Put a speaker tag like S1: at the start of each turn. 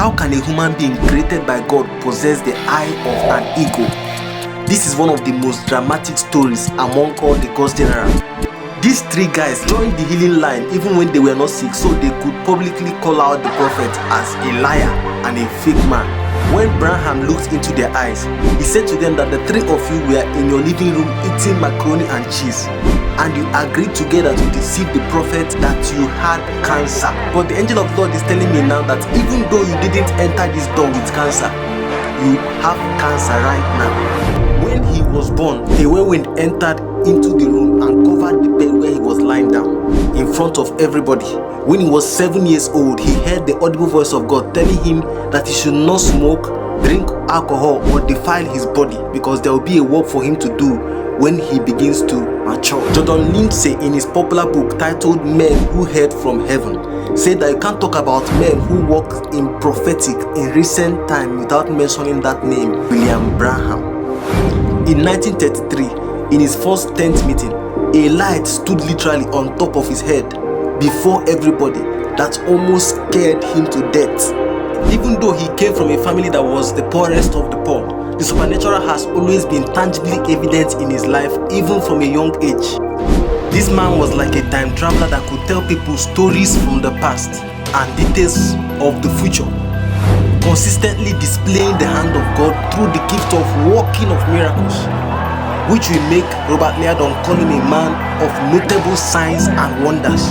S1: How can a human being created by God possess the eye of an eagle? This is one of the most dramatic stories among all the gods general. These three guys joined the healing line even when they were not sick, so they could publicly call out the prophet as a liar and a fake man. When Branham looked into their eyes, he said to them that the three of you were in your living room eating macaroni and cheese, and you agreed together to deceive the prophet that you had cancer. But the angel of the Lord is telling me now that even though you didn't enter this door with cancer, you have cancer right now. When he was born, a whirlwind entered into the room and covered the bed where he was lying down in front of everybody. When he was 7 years old, he heard the audible voice of God telling him that he should not smoke, drink alcohol, or defile his body, because there will be a work for him to do when he begins to mature. Jordan Lindsay, in his popular book titled Men Who Heard from Heaven, said that you can't talk about men who walked in prophetic in recent time without mentioning that name, William Branham. In 1933, in his first tent meeting, a light stood literally on top of his head before everybody that almost scared him to death. Even though he came from a family that was the poorest of the poor, the supernatural has always been tangibly evident in his life, even from a young age. This man was like a time traveler that could tell people stories from the past and details of the future, consistently displaying the hand of God through the gift of working of miracles, which will make Robert Liardon call him a man of notable signs and wonders.